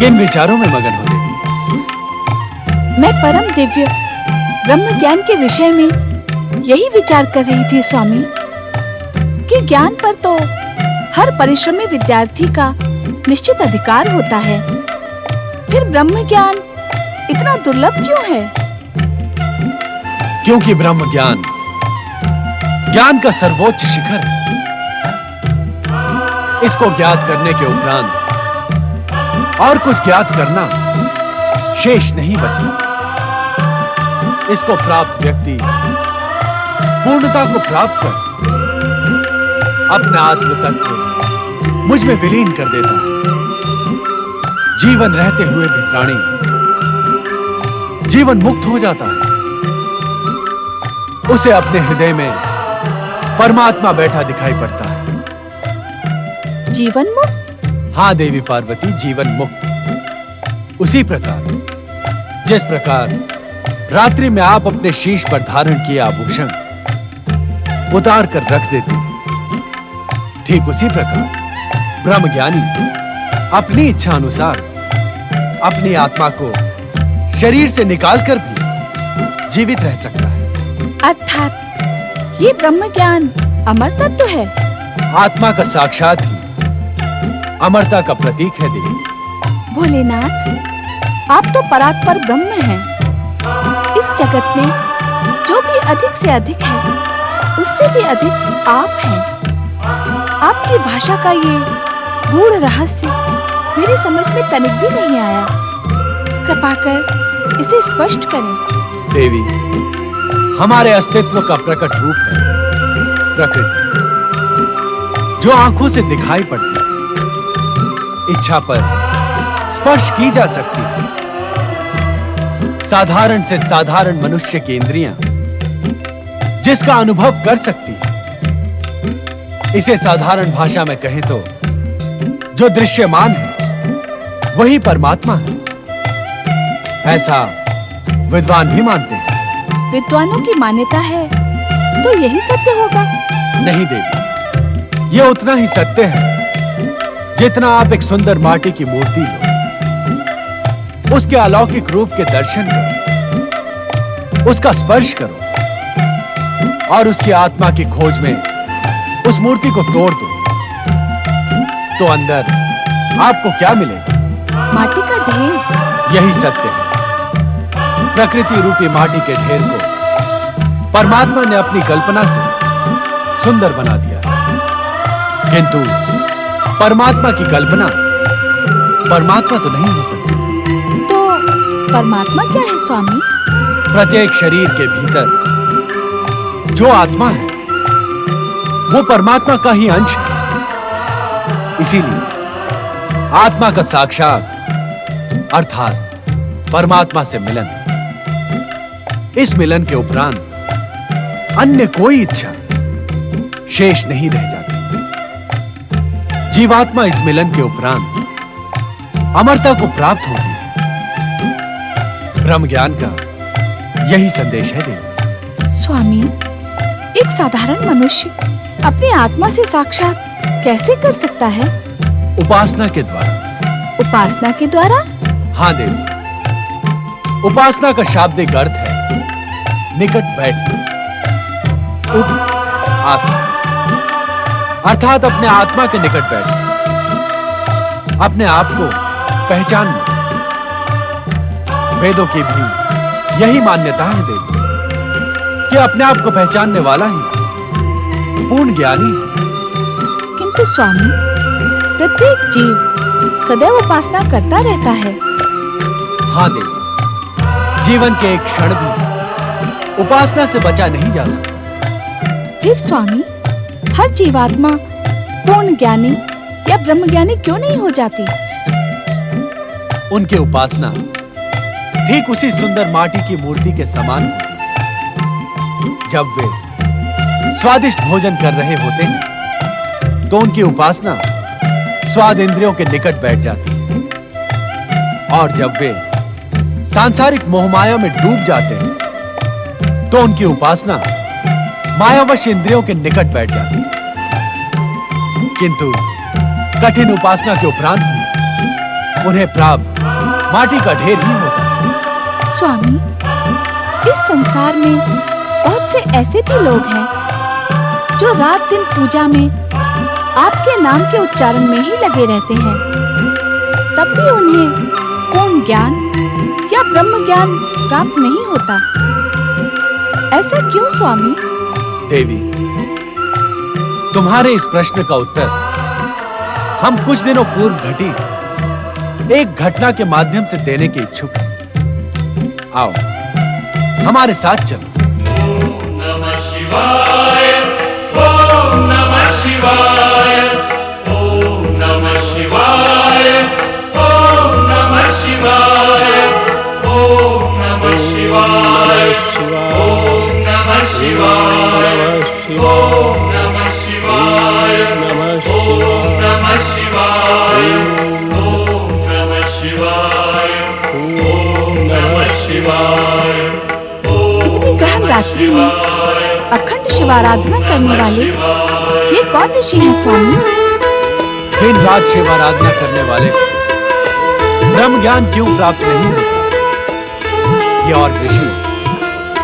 किन विचारों में मगन हो देवी? मैं परम दिव्य ब्रह्म ज्ञान के विषय में यही विचार कर रही थी स्वामी कि ज्ञान पर तो हर परिश्रमी विद्यार्थी का निश्चित अधिकार होता है, फिर ब्रह्म ज्ञान इतना दुर्लभ क्यों है? क्योंकि ब्रह्म ज्ञान ज्ञान का सर्वोच्च शिखर है। इसको ज्ञात करने के उपरांत और कुछ ज्ञात करना शेष नहीं बचता। इसको प्राप्त व्यक्ति पूर्णता को प्राप्त कर अपना आत्म तत्व मुझ में विलीन कर देता है। जीवन रहते हुए भी प्राणी जीवन मुक्त हो जाता है। उसे अपने हृदय में परमात्मा बैठा दिखाई पड़ता है। जीवन मुक्त? हाँ देवी पार्वती, जीवन मुक्त। उसी प्रकार जिस प्रकार रात्रि में आप अपने शीश पर धारण किए आभूषण उतार कर रख देती, ठीक उसी प्रकार ब्रह्मज्ञानी अपनी इच्छा अनुसार अपनी आत्मा को शरीर से निकालकर भी जीवित रह सकता है। अर्थात ये ब्रह्म ज्ञान अमर तत्व है। आत्मा का साक्षात ही अमरता का प्रतीक है देवी। भोलेनाथ, आप तो परात्पर ब्रह्म हैं। इस जगत में जो भी अधिक से अधिक है, उससे भी अधिक आप हैं। आपकी भाषा का ये गूढ़ रहस्य मेरी समझ में तनिक भी नहीं आया। कृपा कर इसे स्पष्ट करें। देवी, हमारे अस्तित्व का प्रकट रूप है प्रकृति, जो आंखों से दिखाई पड़ती है, इच्छा पर स्पर्श की जा सकती है। साधारण से साधारण मनुष्य की इंद्रियां जिसका अनुभव कर सकती है। इसे साधारण भाषा में कहें तो जो दृश्यमान है वही परमात्मा है, ऐसा विद्वान भी मानते हैं। विद्वानों की मान्यता है तो यही सत्य होगा? नहीं देवी, यह उतना ही सत्य है जितना आप एक सुंदर माटी की मूर्ति लो, उसके अलौकिक रूप के दर्शन करो, उसका स्पर्श करो और उसकी आत्मा की खोज में उस मूर्ति को तोड़ दो, तो अंदर आपको क्या मिलेगा? माटी का ढेर। यही सत्य है। प्रकृति रूपी माटी के ढेर को परमात्मा ने अपनी कल्पना से सुंदर बना दिया, किंतु परमात्मा की कल्पना परमात्मा तो नहीं हो सकती। तो परमात्मा क्या है स्वामी? प्रत्येक शरीर के भीतर जो आत्मा है वो परमात्मा का ही अंश है। इसीलिए आत्मा का साक्षात अर्थात परमात्मा से मिलन, इस मिलन के उपरांत अन्य कोई इच्छा शेष नहीं रह जाती। जीवात्मा इस मिलन के उपरांत अमरता को प्राप्त होती है। ब्रह्म ज्ञान का यही संदेश है देवी। स्वामी, एक साधारण मनुष्य अपनी आत्मा से साक्षात कैसे कर सकता है? उपासना के द्वारा। उपासना के द्वारा? हाँ देवी, उपासना का शाब्दिक अर्थ है निकट बैठना। उप आसन अर्थात अपने आत्मा के निकट बैठना, अपने आप को पहचानना। वेदों की भी यही मान्यता है देवी कि अपने आप को पहचानने वाला ही पूर्ण ज्ञानी है। किंतु स्वामी, प्रत्येक जीव सदैव उपासना करता रहता है। हाँ देवी, जीवन के एक क्षण भी उपासना से बचा नहीं जा सकता। फिर स्वामी, हर जीवात्मा पूर्ण ज्ञानी या ब्रह्मज्ञानी क्यों नहीं हो जाती? उनकी उपासना ठीक उसी सुंदर माटी की मूर्ति के समान होती है। जब वे स्वादिष्ट भोजन कर रहे होते हैं तो उनकी उपासना स्वाद इंद्रियों के निकट बैठ जाती है, और जब वे सांसारिक मोहमाया में डूब जाते हैं तो उनकी उपासना मायावश इंद्रियों के निकट बैठ जाती है। किंतु कठिन उपासना के उपरांत भी उन्हें प्राप्त माटी का ढेर ही होता है। स्वामी, इस संसार में बहुत से ऐसे भी लोग हैं जो रात दिन पूजा में आपके नाम के उच्चारण में ही लगे रहते हैं, तब भी उन्हें पूर्ण ज्ञान या ब्रह्म ज्ञान प्राप्त नहीं होता। ऐसा क्यों स्वामी? देवी, तुम्हारे इस प्रश्न का उत्तर हम कुछ दिनों पूर्व घटी एक घटना के माध्यम से देने के इच्छुक हैं। आओ, हमारे साथ चलो। नमः शिवाय, ओम नमः शिवाय, ओम नमः शिवाय, ओम नमः शिवाय, ओम नमः शिवाय, ओम नमः शिवाय, ओम नमः शिवाय, ओम नमः शिवाय, ओम नमः शिवाय, ओम नमः शिवाय। इतनी गहन रात्रि में अखंड शिवाराधना करने वाले ये कौन ऋषि हैं स्वामी? दिन रात शिवाराधना करने वाले ब्रह्म ज्ञान क्यों प्राप्त नहीं होता? ये और ऋषि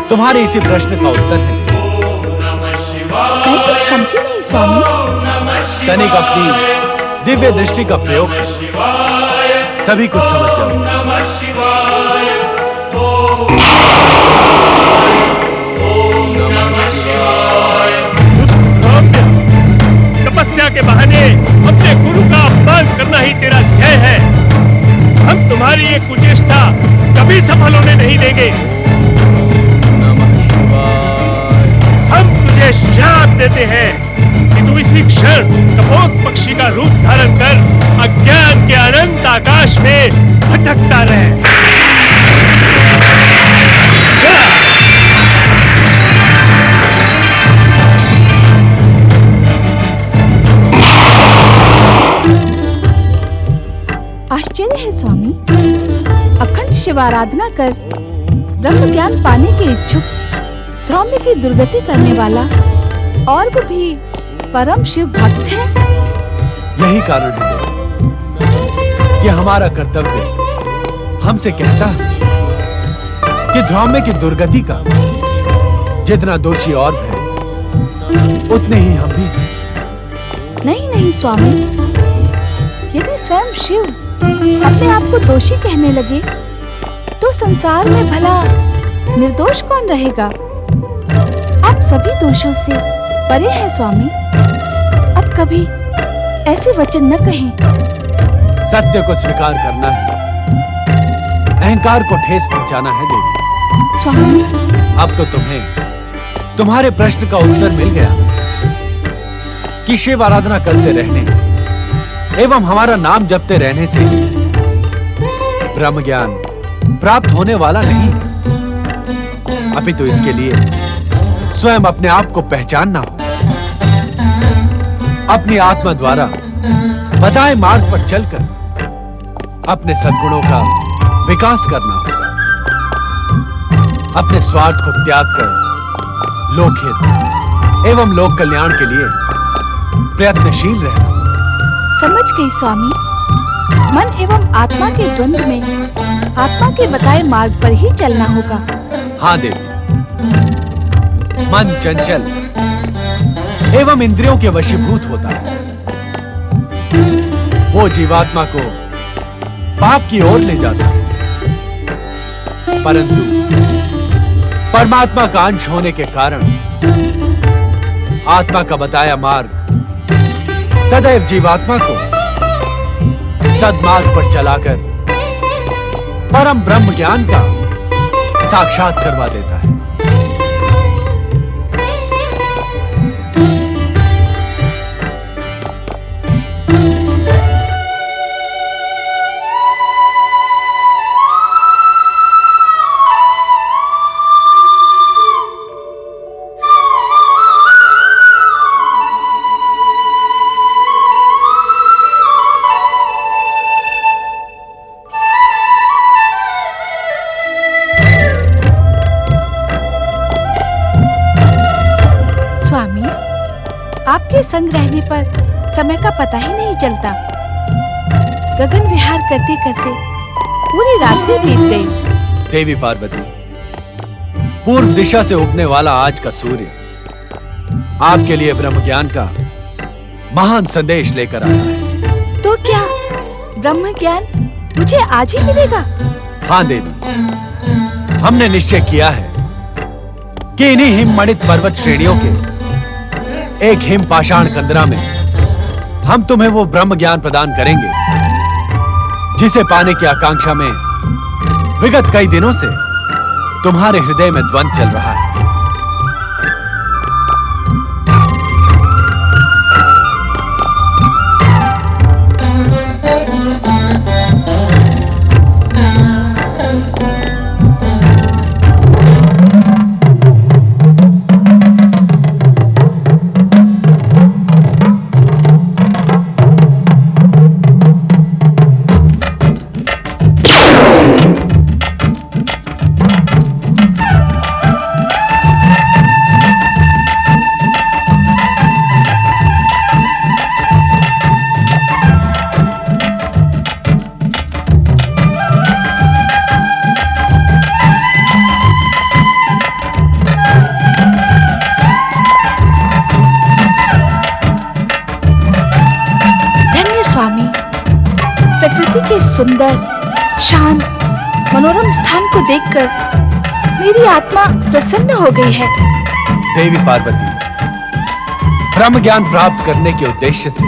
तुम्हारे इसी प्रश्न का उत्तर है। मैं कुछ समझी नहीं स्वामी। तनिक अपनी दिव्य दृष्टि का प्रयोग कर सभी कुछ समझ जाओ। तपस्या के बहाने अपने गुरु का अपमान करना ही तेरा ध्येय है। हम तुम्हारी ये कुचेष्टा कभी सफल होने नहीं देंगे। हम तुझे श्राप देते हैं कि तू इसी क्षण कपोत पक्षी का रूप धारण कर अज्ञान के अनंत आकाश में भटकता रहे। आश्चर्य है स्वामी, अखंड शिवाराधना कर ब्रह्म ज्ञान पाने के इच्छुक ध्रौम्य की दुर्गति करने वाला और वो भी परम शिव भक्त है। यही कारण है कि हमारा कर्तव्य हमसे कहता है कि ध्रौम्य की दुर्गति का जितना दोषी और है उतने ही हम भी। नहीं नहीं स्वामी, यदि स्वयं शिव अपने आप को दोषी कहने लगे तो संसार में भला निर्दोष कौन रहेगा? आप सभी दोषों से परे हैं स्वामी। अब कभी ऐसे वचन न कहें। सत्य को स्वीकार करना है, अहंकार को ठेस पहुंचाना है देवी। स्वामी, अब तो तुम्हें तुम्हारे प्रश्न का उत्तर मिल गया कि शिव आराधना करते रहने एवं हमारा नाम जपते रहने से ब्रह्म ज्ञान प्राप्त होने वाला नहीं, अपितु इसके लिए स्वयं अपने आप को पहचानना हो, अपनी आत्मा द्वारा बताए मार्ग पर चलकर अपने सद्गुणों का विकास करना होगा, अपने स्वार्थ को त्याग कर लोकहित एवं लोक कल्याण के लिए प्रयत्नशील रहना। समझ गई स्वामी। मन एवं आत्मा के द्वंद्व में आत्मा के बताए मार्ग पर ही चलना होगा। हाँ देवी, मन चंचल एवं इंद्रियों के वशीभूत होता है। वो जीवात्मा को पाप की ओर ले जाता है, परंतु परमात्मा का अंश होने के कारण आत्मा का बताया मार्ग सदैव जीवात्मा को सद्मार्ग पर चलाकर परम ब्रह्म ज्ञान का साक्षात करवा देता है। आपके संग रहने पर समय का पता ही नहीं चलता। गगन विहार करते करते पूरी रात्रि बीत गई। देवी पार्वती, पूर्व दिशा से उगने वाला आज का सूर्य आपके लिए ब्रह्म ज्ञान का महान संदेश लेकर आया है। तो क्या ब्रह्म ज्ञान मुझे आज ही मिलेगा? हाँ देवी, हमने निश्चय किया है कि इन्हीं हिममणित पर्वत श्रेणियों के एक हिम पाषाण कंदरा में हम तुम्हें वो ब्रह्म ज्ञान प्रदान करेंगे जिसे पाने की आकांक्षा में विगत कई दिनों से तुम्हारे हृदय में द्वंद्व चल रहा है। प्रकृति के सुंदर, शांत, मनोरम स्थान को देखकर मेरी आत्मा प्रसन्न हो गई है। देवी पार्वती, ब्रह्म ज्ञान प्राप्त करने के उद्देश्य से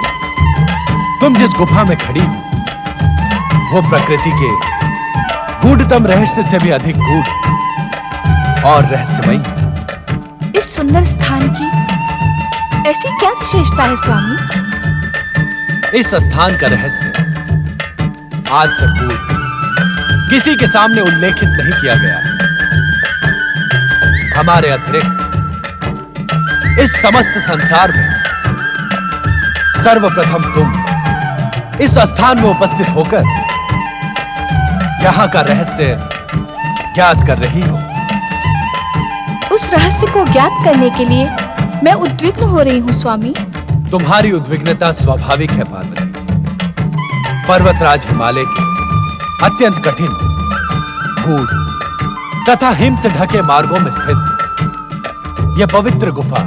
तुम जिस गुफा में खड़ी हो, वो प्रकृति के गूढ़तम रहस्य से भी अधिक गूढ़ और रहस्यमयी है। इस सुंदर स्थान की ऐसी क्या विशेषता है स्वामी? इस स्थान का रहस्य आज से पूर्व किसी के सामने उल्लेखित नहीं किया गया है। हमारे अतिरिक्त इस समस्त संसार में सर्वप्रथम तुम इस स्थान में उपस्थित होकर यहां का रहस्य ज्ञात कर रही हो। उस रहस्य को ज्ञात करने के लिए मैं उद्विग्न हो रही हूँ स्वामी। तुम्हारी उद्विग्नता स्वाभाविक है पार्वती। पर्वतराज हिमालय के अत्यंत कठिन, गूढ़ तथा हिम से ढके मार्गों में स्थित यह पवित्र गुफा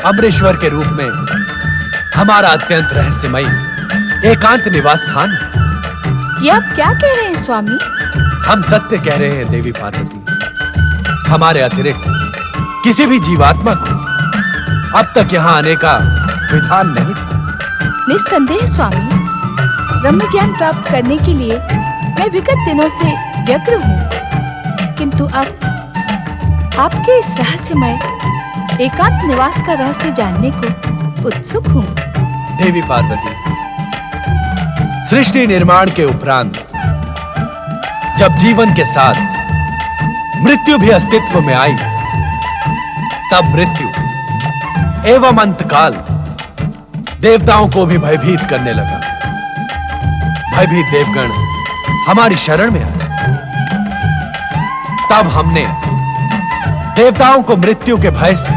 अमरेश्वर के रूप में हमारा अत्यंत रहस्यमयी एकांत निवास स्थान है। ये आप क्या कह रहे हैं स्वामी? हम सत्य कह रहे हैं देवी पार्वती। हमारे अतिरिक्त किसी भी जीवात्मा को अब तक यहाँ आने का विधान नहीं था। निस्संदेह स्वामी, ब्रह्म ज्ञान प्राप्त करने के लिए मैं विगत दिनों से व्यग्र हूँ, किंतु अब आपके इस रहस्यमय एकांत निवास का रहस्य जानने को उत्सुक हूँ। देवी पार्वती, सृष्टि निर्माण के उपरांत जब जीवन के साथ मृत्यु भी अस्तित्व में आई, तब मृत्यु एवं अंतकाल देवताओं को भी भयभीत करने लगा। भयभीत देवगण हमारी शरण में आए। तब हमने देवताओं को मृत्यु के भय से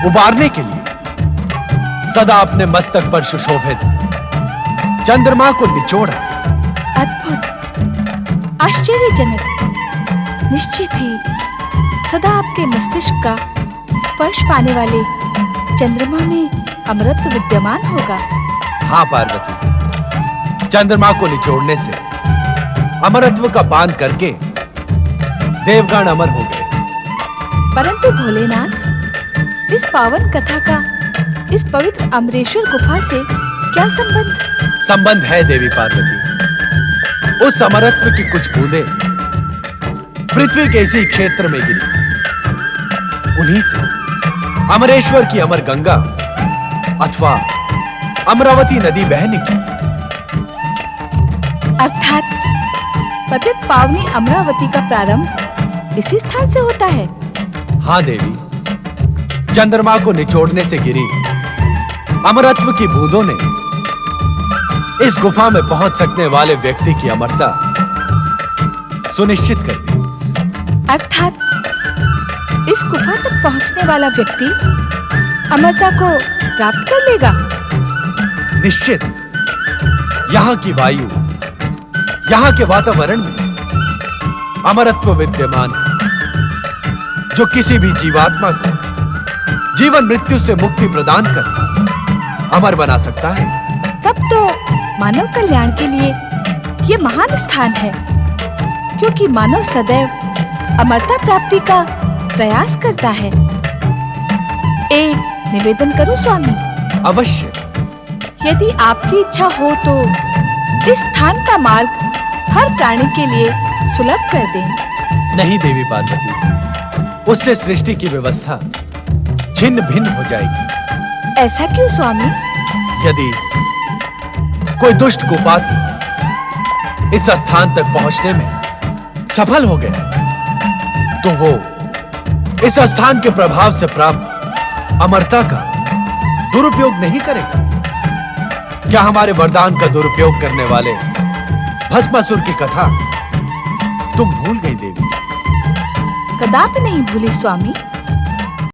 उबारने के लिए सदा अपने मस्तक पर सुशोभित चंद्रमा को निचोड़ा। अद्भुत, आश्चर्यजनक। निश्चित ही सदा आपके मस्तिष्क का स्पर्श पाने वाले चंद्रमा में अमरत्व विद्यमान होगा। हाँ पार्वती, चंद्रमा को निचोड़ने से अमरत्व का पान करके देवगण अमर हो गए। परंतु भोलेनाथ, इस पावन कथा का इस पवित्र अमरेश्वर गुफा से क्या संबंध? संबंध है देवी पार्वती। उस अमरत्व की कुछ बूंदें पृथ्वी के इसी क्षेत्र में गिरी। उन्हीं से अमरेश्वर की अमर गंगा अथवा अमरावती नदी बह निकली। अर्थात पतित पावनी अमरावती का प्रारंभ इसी स्थान से होता है। हाँ देवी, चंद्रमा को निचोड़ने से गिरी अमरत्व की बूंदों ने इस गुफा में पहुंच सकने वाले व्यक्ति की अमरता सुनिश्चित कर दी। अर्थात इस गुफा तक पहुंचने वाला व्यक्ति अमरता को प्राप्त कर लेगा। निश्चित, यहाँ की वायु, यहाँ के वातावरण में अमरत्व विद्यमान है, जो किसी भी जीवात्मा को जीवन मृत्यु से मुक्ति प्रदान कर अमर बना सकता है। तब तो मानव कल्याण के लिए ये महान स्थान है, क्योंकि मानव सदैव अमरता प्राप्ति का प्रयास करता है। एक निवेदन करूं स्वामी? अवश्य। यदि आपकी इच्छा हो तो इस स्थान का मार्ग हर प्राणी के लिए सुलभ कर दें। नहीं देवी पार्वती, उससे सृष्टि की व्यवस्था छिन्न भिन्न हो जाएगी। ऐसा क्यों स्वामी? यदि कोई दुष्ट कुपात्र इस स्थान तक पहुंचने में सफल हो गया तो वो इस स्थान के प्रभाव से प्राप्त अमरता का दुरुपयोग नहीं करेगा। क्या हमारे वरदान का दुरुपयोग करने वाले भस्मासुर की कथा तुम भूल गई देवी? कदापि नहीं भूली स्वामी।